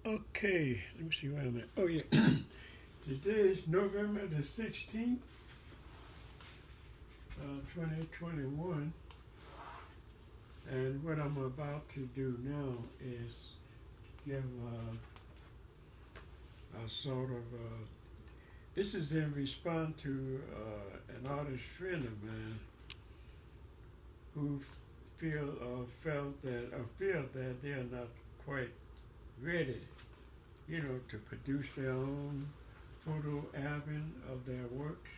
Okay, let me see where I'm at. Oh, yeah. Today is November the 16th, 2021. And what I'm about to do now is give a sort of, this is in response to an artist friend of mine who feel that they are not quite ready, to produce their own photo album of their works,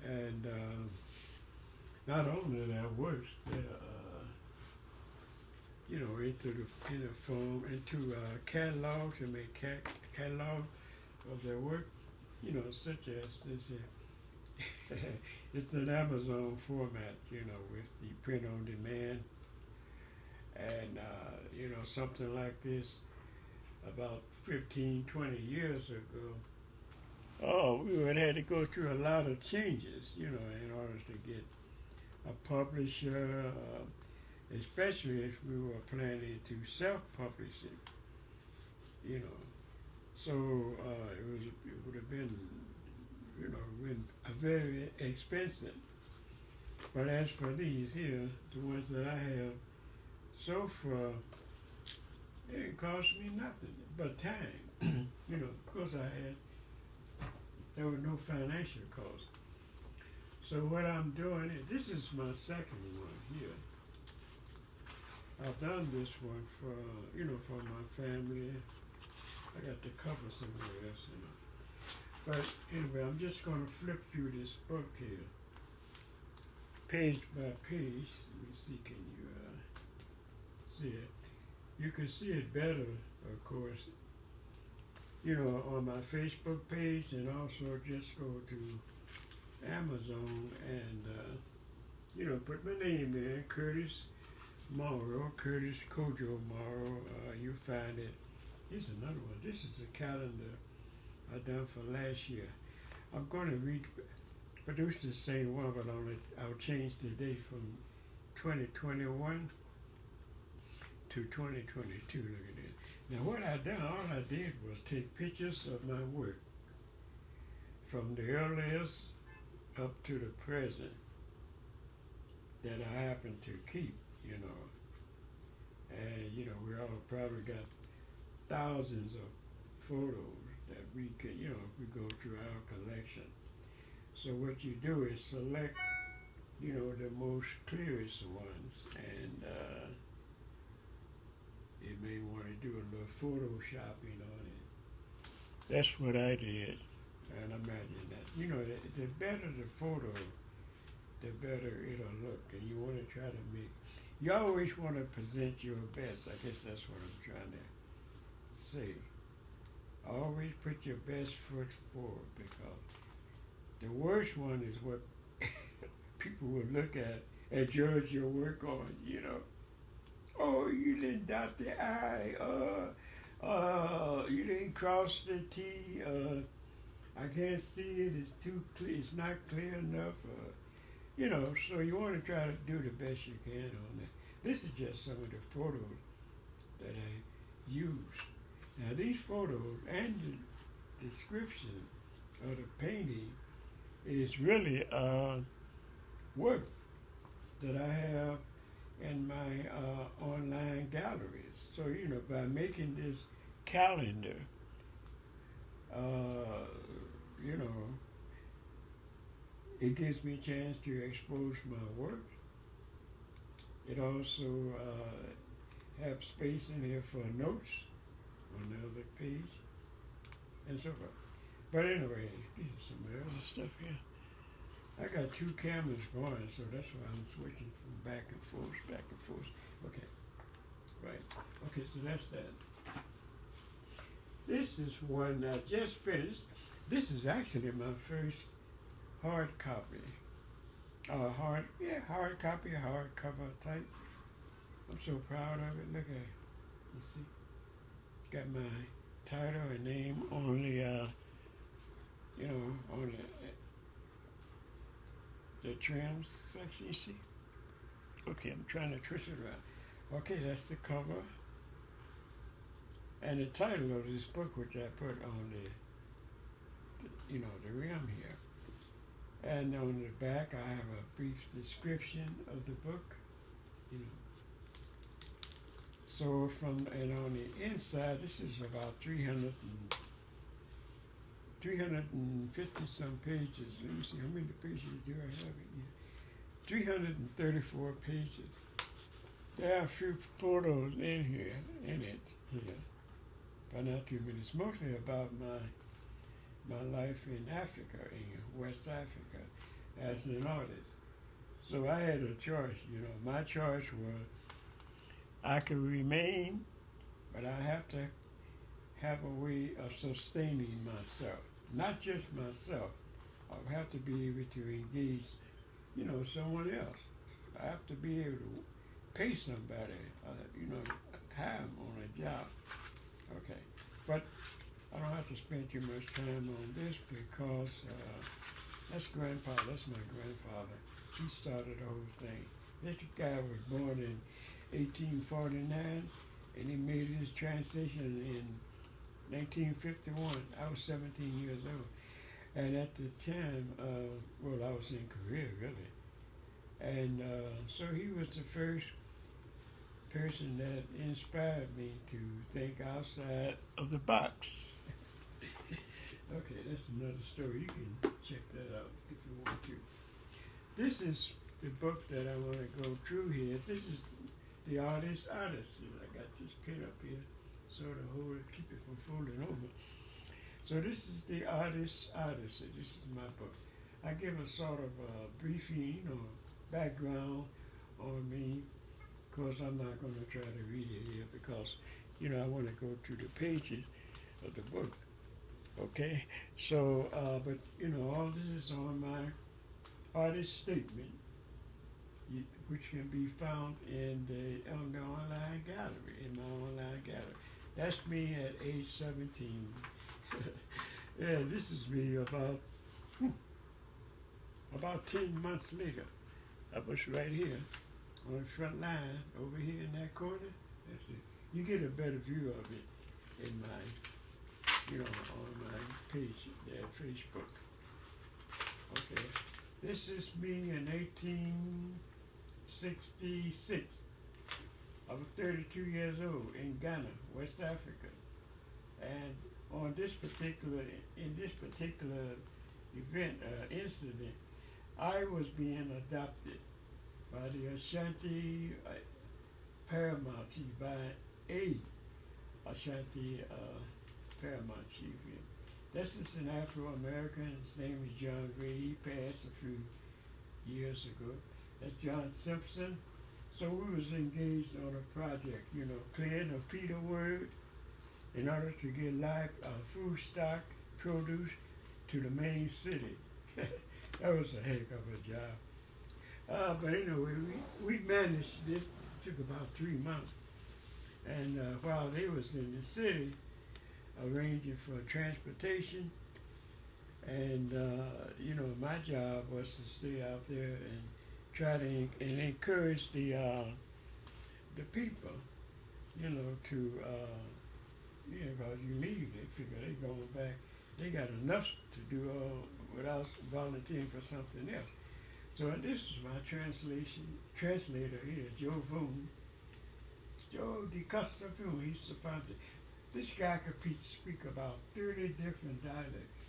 and not only their works, they're into catalogs and make catalog of their work, such as this here. It's an Amazon format, with the print on demand, and something like this about 15, 20 years ago. Oh, we would have to go through a lot of changes, in order to get a publisher, especially if we were planning to self-publish it, So it would have been, very expensive. But as for these here, the ones that I have so far, it didn't cost me nothing but time. Because there was no financial cost. So what I'm doing is, this is my second one here. I've done this one for my family. I got the cover somewhere else, But anyway, I'm just going to flip through this book here, page by page. Let me see, can you see it? You can see it better, of course, on my Facebook page, and also just go to Amazon and, put my name in, Curtis Kojo Morrow. You find it. Here's another one. This is a calendar I done for last year. I'm going to reproduce the same one, but I'll change the date from 2021 to 2022. Look at that. Now what I done, all I did was take pictures of my work from the earliest up to the present that I happen to keep, And, we all probably got thousands of photos that we could, if we go through our collection. So what you do is select, the most clearest ones, and you may want to do a little photoshopping on it. That's what I did, and imagine that. The better the photo, the better it'll look, and you want to try to you always want to present your best. I guess that's what I'm trying to say. Always put your best foot forward, because the worst one is what people will look at and judge your work on, Oh, you didn't dot the I, you didn't cross the T, I can't see it, it's too clear, it's not clear enough, so you want to try to do the best you can on that. This is just some of the photos that I used. Now these photos and the description of the painting is really work that I have in my online galleries. So, by making this calendar, it gives me a chance to expose my work. It also have space in here for notes on the other page, and so forth. But anyway, these are some other stuff here. I got two cameras going, so that's why I'm switching from back and forth. Okay, right. Okay, so that's that. This is one I just finished. This is actually my first hard copy. Hardcover type. I'm so proud of it. Look at it. You see? Got my title and name on the, on the trim section, you see? Okay, I'm trying to twist it around. Okay, that's the cover. And the title of this book, which I put on the rim here. And on the back, I have a brief description of the book, you know. So and on the inside, this is about 350 some pages. Let me see, how many pages do I have in here? 334 pages. There are a few photos in it here, but not too many. It's mostly about my life in Africa, in West Africa, as an artist. So I had a choice, My choice was I could remain, but I have to have a way of sustaining myself. Not just myself. I have to be able to engage, someone else. I have to be able to pay somebody, hire them on a job. Okay. But I don't have to spend too much time on this because that's my grandfather. He started the whole thing. This guy was born in 1849 and he made his transition in 1951. I was 17 years old. And at the time, I was in Korea, really. And so he was the first person that inspired me to think outside of the box. Okay, that's another story. You can check that out if you want to. This is the book that I want to go through here. This is the Odyssey. I got this pin up here, sort of keep it from folding over. So this is the Odyssey. This is my book. I give a sort of a briefing, background on me, because I'm not going to try to read it here because, I want to go through the pages of the book. Okay? So, but, all this is on my artist statement, which can be found on the online gallery, in my online gallery. That's me at age 17. Yeah, this is me about 10 months later. I was right here on the front line, over here in that corner. That's it. You get a better view of it in my, on my page there, Facebook. Okay. This is me in 1866. I was 32 years old in Ghana, West Africa. And in this particular event, incident, I was being adopted by the Ashanti Paramount Chief, by a Ashanti Paramount Chief. This is an Afro-American. His name is John Gray. He passed a few years ago. That's John Simpson. So we was engaged on a project, clearing a feeder word in order to get live food stock, produce to the main city. That was a heck of a job. But anyway, we managed it. It took about 3 months. And while they was in the city, arranging for transportation, and my job was to stay out there and try to encourage the people, to because you leave, they figure they going back, they got enough to do without volunteering for something else. So this is my translator here, Joe Voon. Joe DeCosta Voon, he's the founder. This guy could speak about 30 different dialects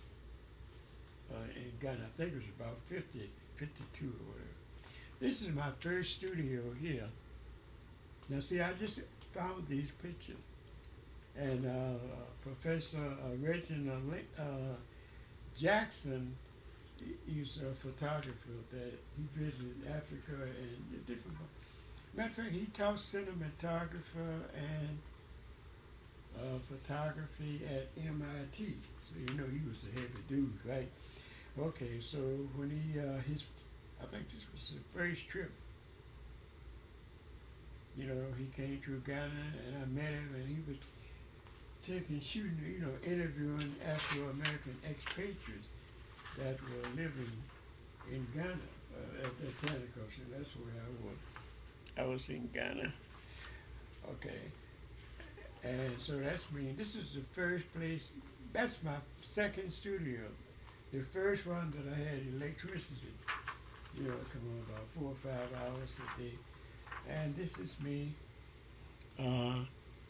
in Ghana. I think it was about 50, 52 or whatever. This is my first studio here. Now see, I just found these pictures. And Professor Reginald Jackson, he's a photographer that he visited Africa and different. Matter of fact, he taught cinematographer and photography at MIT. So he was the heavy dude, right? Okay, so when I think this was his first trip. He came through Ghana and I met him and he was shooting, interviewing Afro-American expatriates that were living in Ghana at that time, because that's where I was. I was in Ghana. Okay. And so that's me. This is the first place, that's my second studio. The first one that I had electricity, come on about 4 or 5 hours a day. And this is me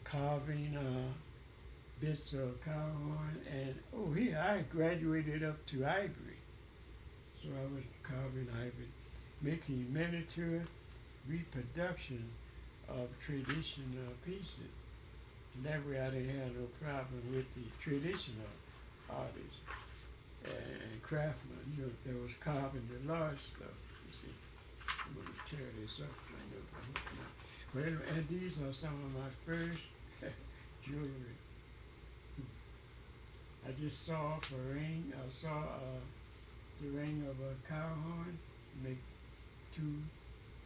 carving bits of cow horn. And oh, here I graduated up to ivory. So I was carving ivory, making miniature reproduction of traditional pieces. And that way I didn't have no problem with the traditional artists and craftsmen, that was carving the large stuff, you see. I'm going to tear this up. But anyway, and these are some of my first jewelry. I just saw off a ring. I saw the ring of a cow horn, make two,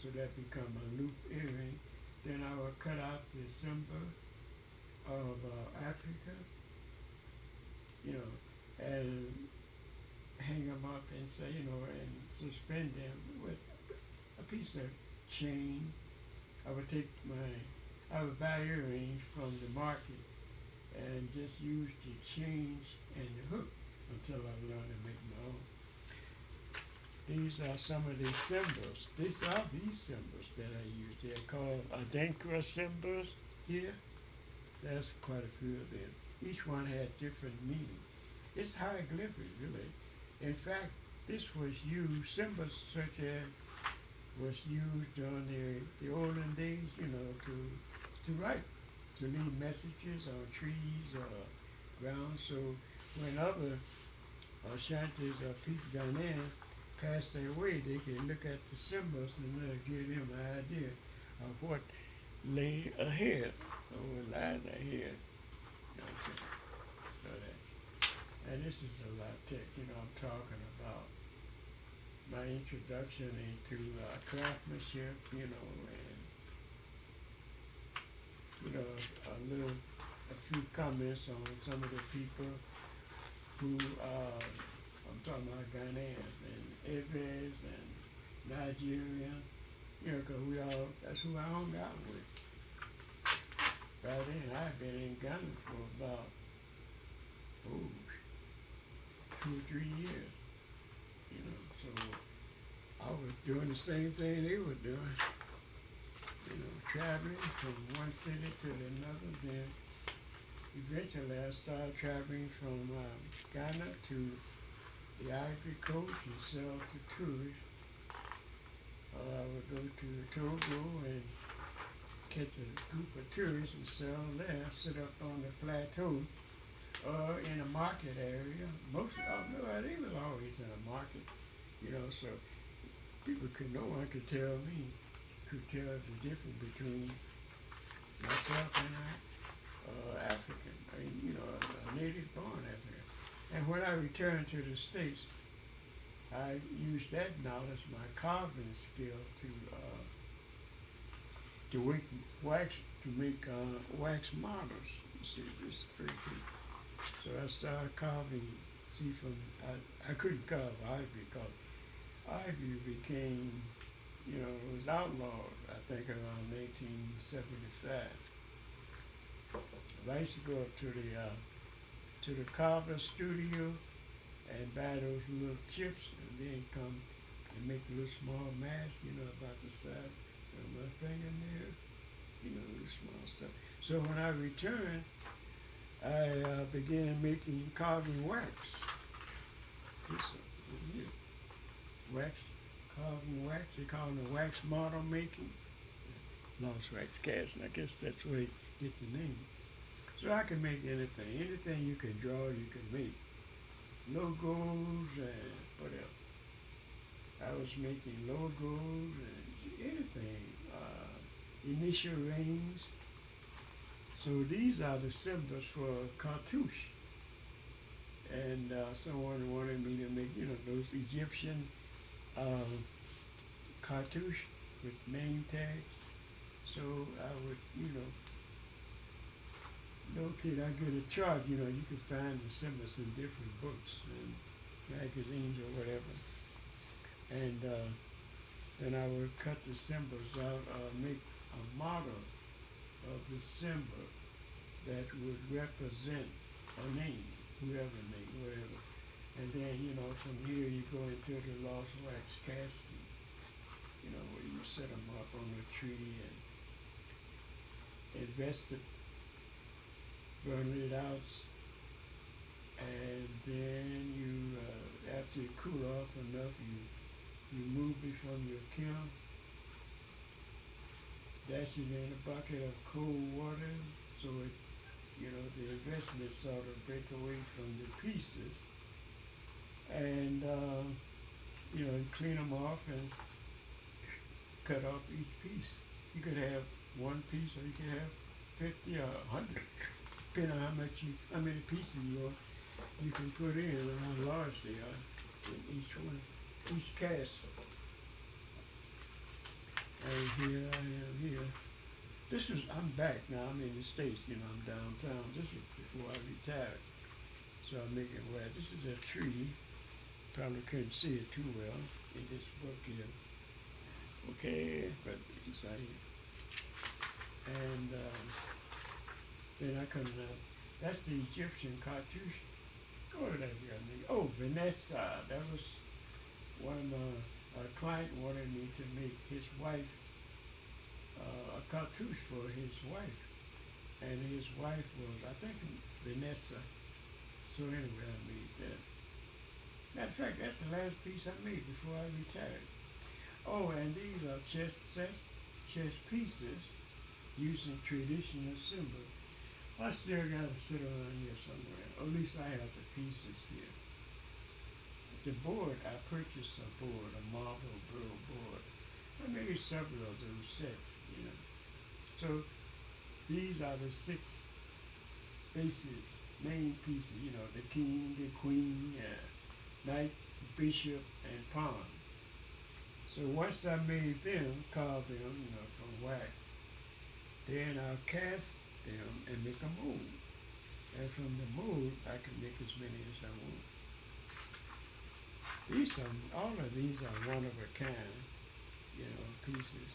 so that become a loop earring. Then I will cut out the symbol of Africa, and hang them up and say, and suspend them with a piece of chain. I would buy earrings from the market and just use the chains and the hook until I learned to make my own. These are some of the symbols. These are these symbols that I use. They're called Adinkra symbols here. There's quite a few of them. Each one had different meaning. It's hieroglyphic, really. In fact, this was used, symbols such as was used during the olden days, to write, to leave messages on trees or ground. So when other Ashantis or people down there passed their way, they could look at the symbols and give them an idea of what lay ahead or what lies ahead. Okay. So and this is a lot of text, I'm talking about my introduction into craftsmanship, and a few comments on some of the people who I'm talking about Ghanaians and Eves and Nigerian, because that's who I hung out with. By then, I've been in Ghana for about 2 or 3 years. So I was doing the same thing they were doing, traveling from one city to another. Then eventually I started traveling from Ghana to the Ivory Coast and sell to tourists. I would go to Togo and catch a group of tourists and sell there, sit up on the plateau in a market area. They was always in a market, so no one could tell the difference between myself and African, a native born African. And when I returned to the States, I used that knowledge, my carving skill, to make wax models. You see, this 3D. So I started carving. I couldn't carve ivory because ivory became, it was outlawed, I think, around 1975. I used to go up to the carver studio and buy those little chips and then come and make a little small mask, about the size of my fingernail, little small stuff. So when I returned, I began carving wax. Carving wax, they call it wax model making. Lost wax casting, I guess that's where you get the name. So I can make anything you can draw, you can make. Logos and whatever. I was making logos and anything, initial rings. So these are the symbols for cartouche. And someone wanted me to make, those Egyptian cartouche with name tags. So I would, I get a chart, you can find the symbols in different books and magazines or whatever. And then I would cut the symbols out, make a model of the symbol, that would represent a name, whoever name, whatever. And then, from here you go into the lost wax casting, where you set them up on a tree and invest it, burn it out, and then you, after it cool off enough, you move it from your kiln, dash it in a bucket of cold water, so it, the investment sort of break away from the pieces, and clean them off and cut off each piece. You could have one piece, or you could have 50 or 100, depending on how many pieces you can put in, and how large they are in each one, each cast. And here I am here. I'm back now. I'm in the States, I'm downtown. This was before I retired. So I'm making aware. This is a tree. Probably couldn't see it too well in this book here. Okay, but it's right here. And then I come out. That's the Egyptian cartouche. What did I name? Oh, Vanessa. That was one of my client wanted me to make his wife a cartouche for his wife. And his wife was, I think, Vanessa. So anyway, I made that. Matter of fact, that's the last piece I made before I retired. Oh, and these are chess pieces using traditional symbols. I still got to sit around here somewhere. Or at least I have the pieces here. The board, I purchased a board, a marble board. I made several of those sets, So these are the 6 basic main pieces, the king, the queen, knight, bishop, and pawn. So once I made them, carved them, from wax, then I'll cast them and make a mold. And from the mold, I can make as many as I want. All of these are one of a kind, pieces.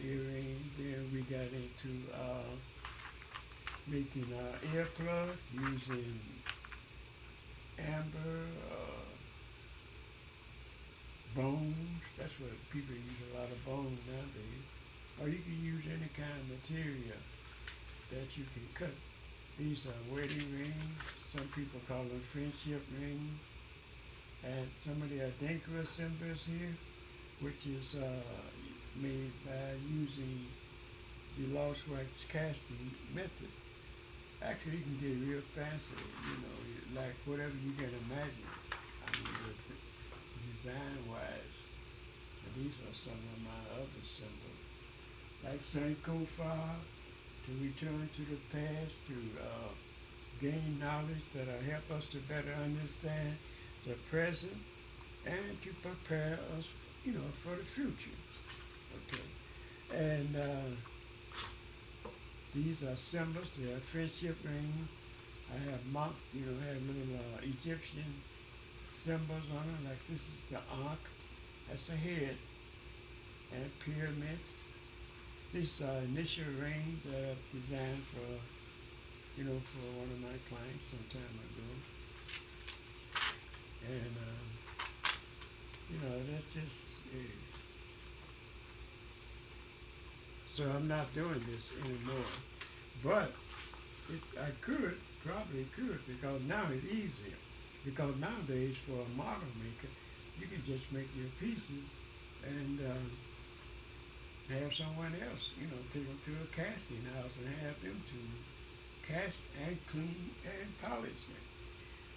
Earring. Then we got into making earplugs using amber, bones. That's what people use, a lot of bones nowadays. Or you can use any kind of material that you can cut. These are wedding rings. Some people call them friendship rings. And some of the Adinkra symbols here, which is made by using the lost wax casting method. Actually, you can get real fancy, like whatever you can imagine. Design-wise. And these are some of my other symbols, like Sankofa, to return to the past, to gain knowledge that will help us to better understand the present and to prepare us, for the future. Okay, and these are symbols. They are friendship rings. I have monk, have little Egyptian symbols on it. Like this is the Ankh. That's a head, and pyramids. These are initial rings that are designed for, for one of my clients some time ago. And, that's just, so I'm not doing this anymore. But I probably could, because now it's easier. Because nowadays, for a model maker, you can just make your pieces and have someone else, take them to a casting house and have them to cast and clean and polish it.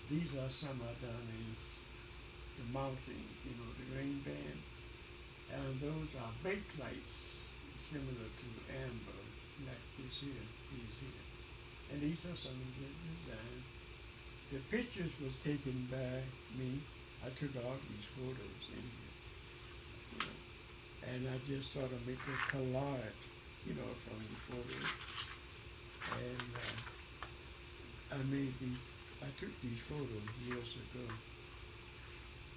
These are some I've done in the mountains, the rain band. And those are Brakelights, similar to amber, like this here, these here. And these are some of the designs. The pictures was taken by me. I took all these photos in here, and I just sort of make a collage, from the photos. And I took these photos years ago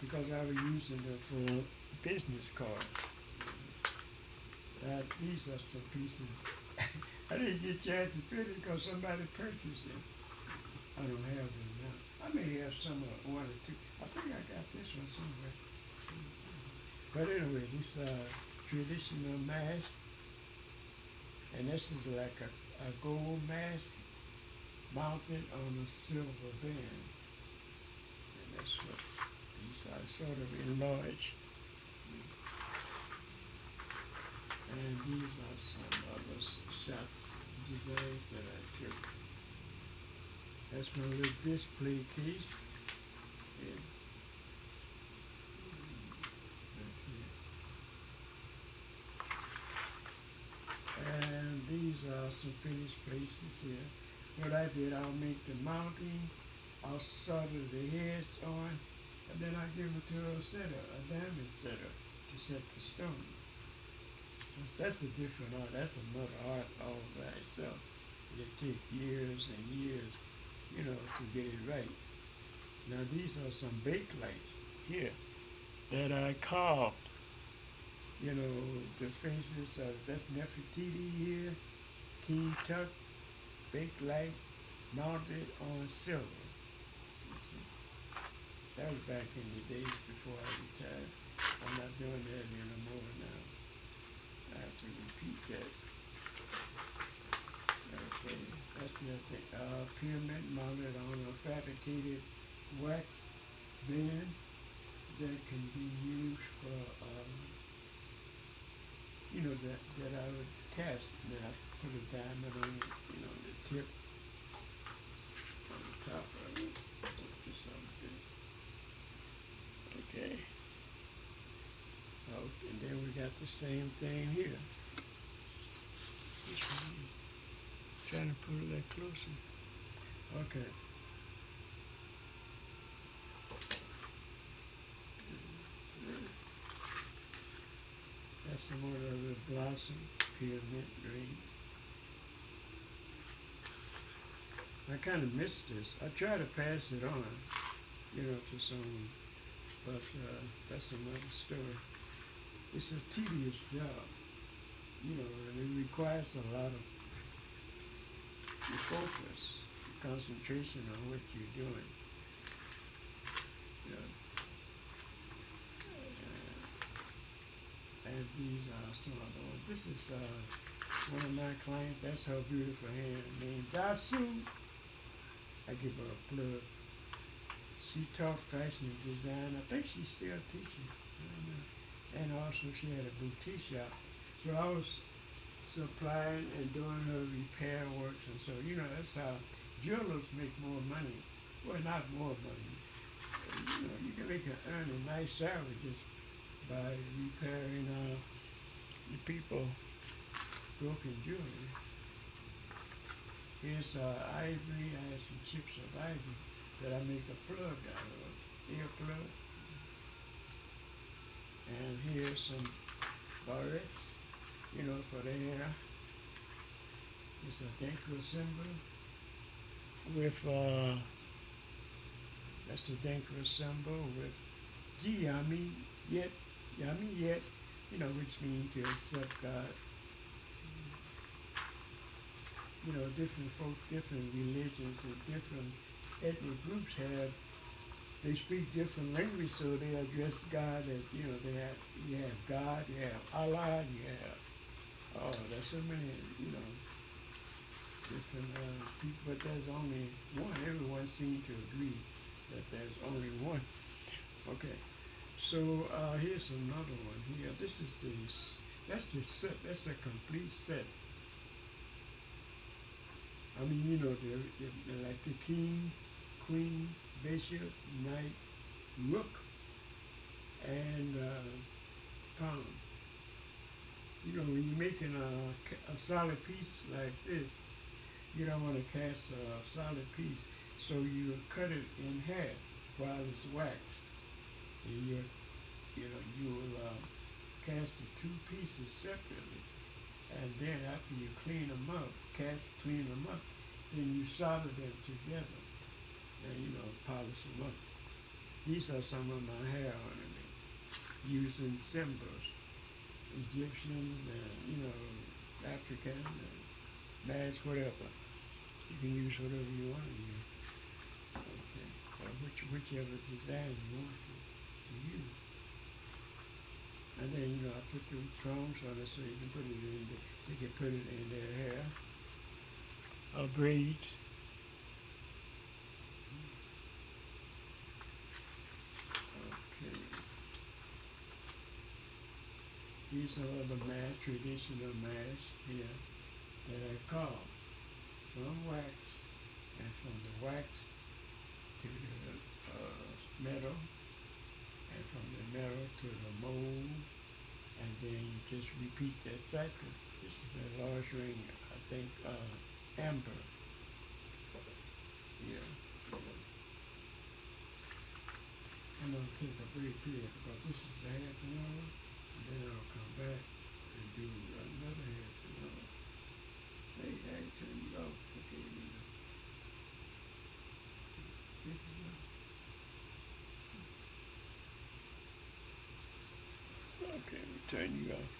because I was using them for business cards. These are some pieces I didn't get a chance to finish because somebody purchased it. I don't have them now. I may have some one or two. I think I got this one somewhere. But anyway, this traditional mask, and this is like a gold mask mounted on a silver band. And that's what these are, sort of enlarged. And these are some other shots, designs that I took. That's my little display case. Yeah. And these are some finished places here. What I did, I'll make the mounting, I'll solder the heads on, and then I give it to a setter, a diamond setter, to set the stone. So that's a different art. That's another art all by itself. It takes years and years, to get it right. Now these are some Brakelights here that I carved. The faces of, that's Nefertiti here, King Tut, Bakelight, mounted on silver. You see? That was back in the days before I retired. I'm not doing that anymore now. I have to repeat that. Okay, that's the other thing. Pyramid mounted on a fabricated wax band that can be used for, that I would cast. Then I put a diamond on it, the tip on the top of it. Or something. Okay. Oh, and then we got the same thing here. Trying to put it that closer. Okay. That's some more of the blossom pyramid green. I kind of missed this. I try to pass it on, to someone, but that's another story. It's a tedious job, and it requires a lot of focus, concentration on what you're doing. And these are some other ones. This is one of my clients. That's her beautiful hand named Dasu. I give her a plug. She taught fashion design. I think she's still teaching. I don't know. And also she had a boutique shop. So I was supplying and doing her repair works, and so that's how jewelers make more money. Well, not more money. You can earn a nice salary just by repairing the people broken jewelry. Here's ivory. I have some chips of ivory that I make a plug out of, ear plug. And here's some barrettes, for the hair. It's a Dankra symbol with, that's the Dankra symbol with Yami yet, which means to accept God. Different folks, different religions, and different ethnic groups they speak different language, so they address God as, you have God, you have Allah, you have, there's so many, different people, but there's only one. Everyone seems to agree that there's only one. Okay, so here's another one here. This is that's the set, that's a complete set. I mean, they're like the king, queen, bishop, knight, rook, and pawn. When you're making a solid piece like this, you don't want to cast a solid piece, so you cut it in half while it's waxed. And you will cast the two pieces separately, and then after you clean them up, clean them up, then you solder them together, and polish them up. These are some of my hair ornaments using symbols, Egyptian, African, match whatever. You can use whatever you want to use. Okay. Or whichever design you want to use. And then, you know, I put the combs on it so you can put it in, they can put it in their hair. Or braids. Okay. These are other traditional masks here that I carve from wax, and from the wax to the metal, and from the metal to the mold, and then you just repeat that cycle. This is a large ring, I think, amber. Yeah. I'm gonna take a break here because this is a half an hour, and then I'll come back and do another half an hour. Hey, I turn you off. Okay, pick it up. Okay, we turn you off.